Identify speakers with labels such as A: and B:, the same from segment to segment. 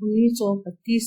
A: 1932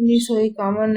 A: 1951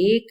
A: 1,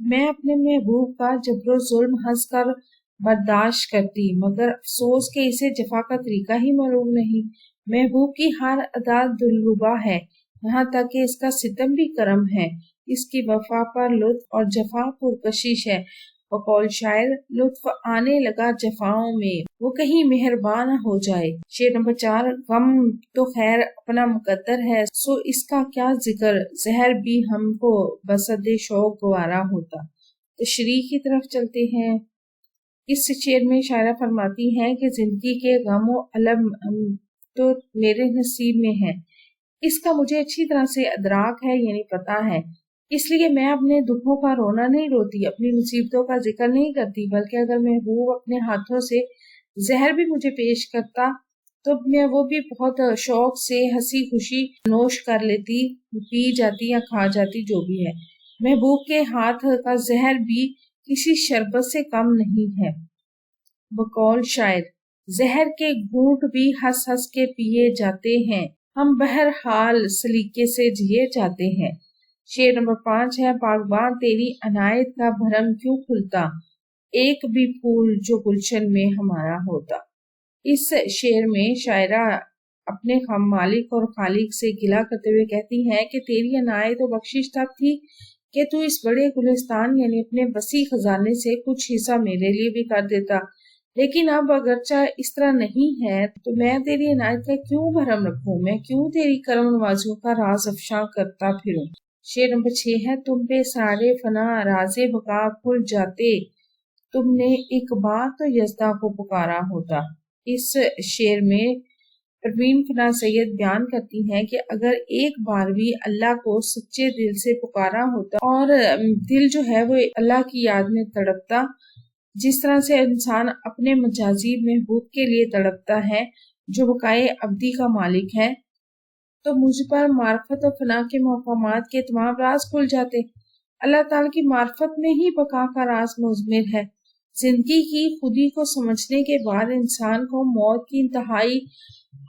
A: میں اپنے محبوب کا جبر و ظلم ہنس کر برداشت کرتی، مگر افسوس کہ اسے جفا کا طریقہ ہی معلوم نہیں۔ محبوب کی ہر ادا دلربا ہے، یہاں تک کہ اس کا ستم بھی کرم ہے، اس کی وفا پر لطف اور جفا پرکشش ہے۔ بقول شاعر، لطف آنے لگا جفاؤں میں، وہ کہیں مہربان ہو جائے۔ شعر نمبر 4، غم تو خیر اپنا مقدر ہے، سو اس کا کیا ذکر، زہر بھی ہم کو بصد شوق گوارا ہوتا۔ تشریح کی طرف چلتے ہیں۔ اس شعر میں شاعرہ فرماتی ہیں کہ زندگی کے غم و الم تو میرے نصیب میں ہے، اس کا مجھے اچھی طرح سے ادراک ہے، یعنی پتہ ہے، اس لیے میں اپنے دکھوں کا رونا نہیں روتی، اپنی مصیبتوں کا ذکر نہیں کرتی، بلکہ اگر محبوب اپنے ہاتھوں سے زہر بھی مجھے پیش کرتا تو میں وہ بھی بہت شوق سے ہنسی خوشی نوش کر لیتی، پی جاتی یا کھا جاتی، جو بھی ہے۔ محبوب کے ہاتھ کا زہر بھی کسی شربت سے کم نہیں ہے۔ بقول شاعر، زہر کے گھونٹ بھی ہنس ہنس کے پیے جاتے ہیں، ہم بہرحال سلیقے سے جیے جاتے ہیں۔ شعر نمبر 5 ہے، باغباں تیری عنایت کا بھرم کیوں کھلتا، ایک بھی پھول جو گلشن میں ہمارا ہوتا۔ اس شعر میں شاعرہ اپنے مالک اور خالق سے گلہ کرتے ہوئے کہتی ہیں کہ تیری عنایت و بخشش تب تھی کہ تو اس بڑے گلستان یعنی اپنے وسیع خزانے سے کچھ حصہ میرے لیے بھی کر دیتا، لیکن اب اگرچہ اس طرح نہیں ہے تو میں تیری عنایت کا کیوں بھرم رکھوں، میں کیوں تیری کرم نوازیوں کا راز افشاں کرتا پھروں۔ شعر نمبر 6 ہے، تم پہ سارے فنا راز بقا کھل جاتے، تم نے ایک بار تو یزداں کو پکارا ہوتا۔ اس شعر میں پروین فنا سید بیان کرتی ہیں کہ اگر ایک بار بھی اللہ کو سچے دل سے پکارا ہوتا اور دل جو ہے وہ اللہ کی یاد میں تڑپتا، جس طرح سے انسان اپنے مجازی محبوب کے لیے تڑپتا ہے جو بقائے ابدی کا مالک ہے، تو مجھ پر معرفت و فنا کے مقامات کے تمام راز کھل جاتے۔ اللہ تعالیٰ کی معرفت میں ہی بقا کا راز مضمر ہے۔ زندگی کی خودی کو سمجھنے کے بعد انسان کو موت کی انتہائی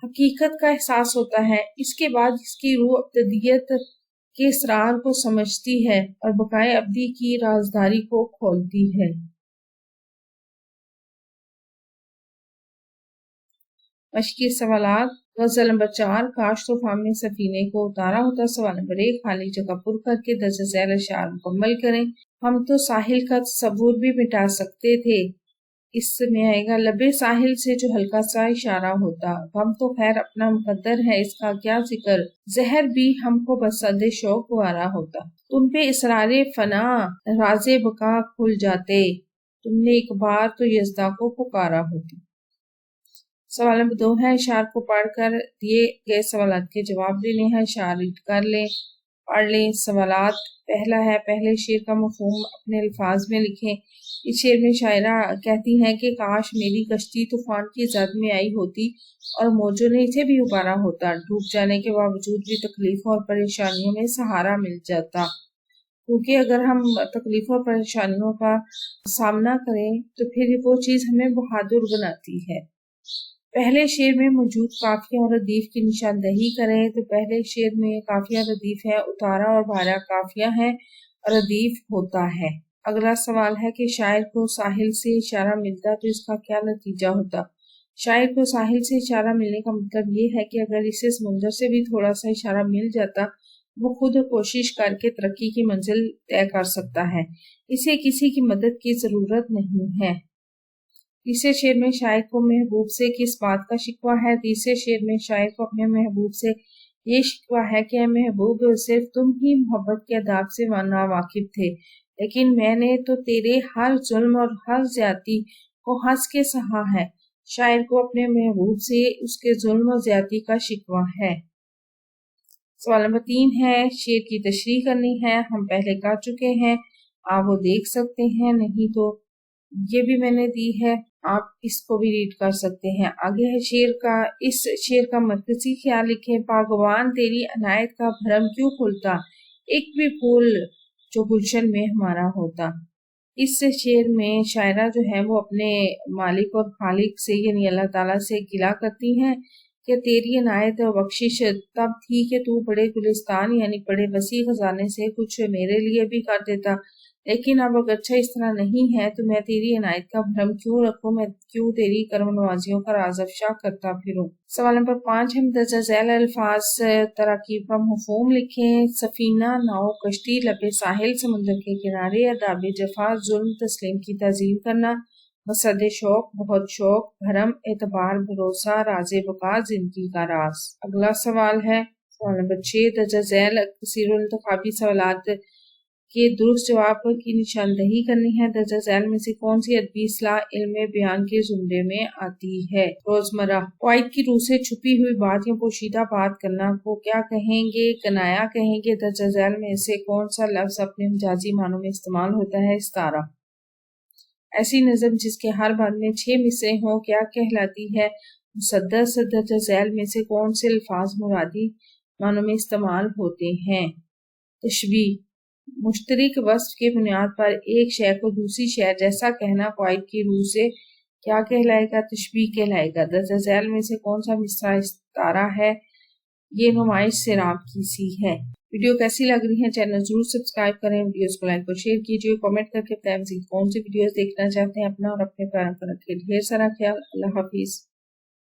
A: حقیقت کا احساس ہوتا ہے، اس کے بعد اس کی روح ابدیت کے اسرار کو سمجھتی ہے اور بقائے ابدی کی رازداری کو کھولتی ہے۔ مشقی سوالات۔ غزل نمبر 4، کاش طوفان میں سفینے کو اتارا ہوتا۔ سوال نمبر 1، خالی جگہ پر کر کے درج ذیل اشعار مکمل کریں۔ ہم تو ساحل کا تصور بھی مٹا سکتے تھے، اس میں آئے گا لبے ساحل سے جو ہلکا سا اشارہ ہوتا۔ غم تو خیر اپنا مقدر ہے، اس کا کیا ذکر، زہر بھی ہم کو بصد شوق گوارا ہوتا۔ تم پہ اسرار فنا راز بقا کھل جاتے، تم نے ایک بار تو یزداں کو پکارا ہوتی۔ سوال نمبر 2 ہے، اشعار کو پڑھ کر دیے گئے سوالات کے جواب دینے ہیں۔ اشعار ریڈ کر لیں، پڑھ لیں۔ سوالات، پہلا ہے، پہلے شعر کا مفہوم اپنے الفاظ میں لکھیں۔ اس شعر میں شاعرہ کہتی ہیں کہ کاش میری کشتی طوفان کی زد میں آئی ہوتی اور موجوں نے اسے بھی ابارا ہوتا، ڈوب جانے کے باوجود بھی تکلیفوں اور پریشانیوں میں سہارا مل جاتا، کیونکہ اگر ہم تکلیفوں اور پریشانیوں کا سامنا کریں تو پھر وہ چیز ہمیں بہادر بناتی ہے۔ پہلے شعر میں موجود قافیہ اور ردیف کی نشاندہی کریں تو پہلے شعر میں قافیہ ردیف ہے، اتارا اور بھارا قافیہ ہے اور ردیف ہوتا ہے۔ اگلا سوال ہے کہ شاعر کو ساحل سے اشارہ ملتا تو اس کا کیا نتیجہ ہوتا۔ شاعر کو ساحل سے اشارہ ملنے کا مطلب یہ ہے کہ اگر اسے سمندر سے بھی تھوڑا سا اشارہ مل جاتا وہ خود کوشش کر کے ترقی کی منزل طے کر سکتا ہے، اسے کسی کی مدد کی ضرورت نہیں ہے۔ تیسرے شعر میں شاعر کو محبوب سے کس بات کا شکوہ ہے۔ تیسرے شعر میں شاعر کو اپنے محبوب سے یہ شکوہ ہے کہ اے محبوب، صرف تم ہی محبت کے آداب سے ناواقف تھے، لیکن میں نے تو تیرے ہر ظلم اور ہر زیادتی کو ہنس کے سہا ہے۔ شاعر کو اپنے محبوب سے اس کے ظلم و زیادتی کا شکوہ ہے۔ سوال نمبر 3 ہے، شعر کی تشریح کرنی ہے، ہم پہلے کر چکے ہیں، آپ وہ دیکھ سکتے ہیں، نہیں تو یہ بھی میں نے دی ہے، آپ اس کو بھی ریڈ کر سکتے ہیں۔ آگے ہے شعر کا، اس شعر کا مرکزی خیال لکھیں۔ باغبان تیری عنایت کا بھرم کیوں کھلتا، ایک بھی پھول جو گلشن میں ہمارا ہوتا۔ اس شعر میں شاعرہ جو ہے وہ اپنے مالک اور خالق سے یعنی اللہ تعالیٰ سے گلہ کرتی ہیں کہ تیری عنایت و بخشش تب تھی کہ تو بڑے گلستان یعنی بڑے وسیع خزانے سے کچھ میرے لیے بھی کر دیتا، لیکن اب اگرچہ اس طرح نہیں ہے تو میں تیری عنایت کا بھرم کیوں رکھوں، میں کیوں تیری کرم نوازیوں کا راز افشا کرتا پھروں۔ سوال نمبر 5 ہے، مندرجہ ذیل الفاظ تراکیب کا مفہوم لکھیں۔ سفینہ، ناؤ، کشتی، لب ساحل، سمندر کے کنارے، آداب جفا، ظلم، تسلیم کی تعظیم کرنا، مسد شوق، بہت شوق، بھرم، اعتبار، بھروسہ، راز بقا، زندگی کا راز۔ اگلا سوال ہے سوال نمبر 6، درجہ ذیل کثیر الانتخابی سوالات کے درست جواب کی نشاندہی کرنی ہے۔ درجہ ذیل میں سے کون سی ادبی اصطلاح علم بیان کے زمرے میں آتی ہے؟ روزمرہ قواعد کی روح سے چھپی ہوئی بات یا پوشیدہ بات کرنا کو کیا کہیں گے؟ کنایا کہیں گے۔ درجہ ذیل میں سے کون سا لفظ اپنے مجازی معنوں میں استعمال ہوتا ہے؟ استعارہ۔ ایسی نظم جس کے ہر بند میں 6 مصرے ہوں کیا کہلاتی ہے؟ مسدس۔ درجہ ذیل میں سے کون سے الفاظ مرادی معنوں میں استعمال ہوتے ہیں؟ تشبیہ۔ مشترک وصف کی بنیاد پر ایک شے کو دوسری شے جیسا کہنا قواعد کی روح سے کیا کہلائے گا؟ تشبیہ کہلائے گا۔ درجہ ذیل میں سے کون سا مصرع استعارہ ہے؟ یہ نمائش سیراب کی سی ہے۔ ویڈیو کیسی لگ رہی ہے؟ چینل ضرور سبسکرائب کریں، ویڈیوز کو لائک اور شیئر کیجیے، کامنٹ کر کے بتائیں مزید کون سی ویڈیوز دیکھنا چاہتے ہیں۔ اپنا اور اپنے پیاروں کا رکھیں ڈھیر سارا خیال۔ اللہ حافظ۔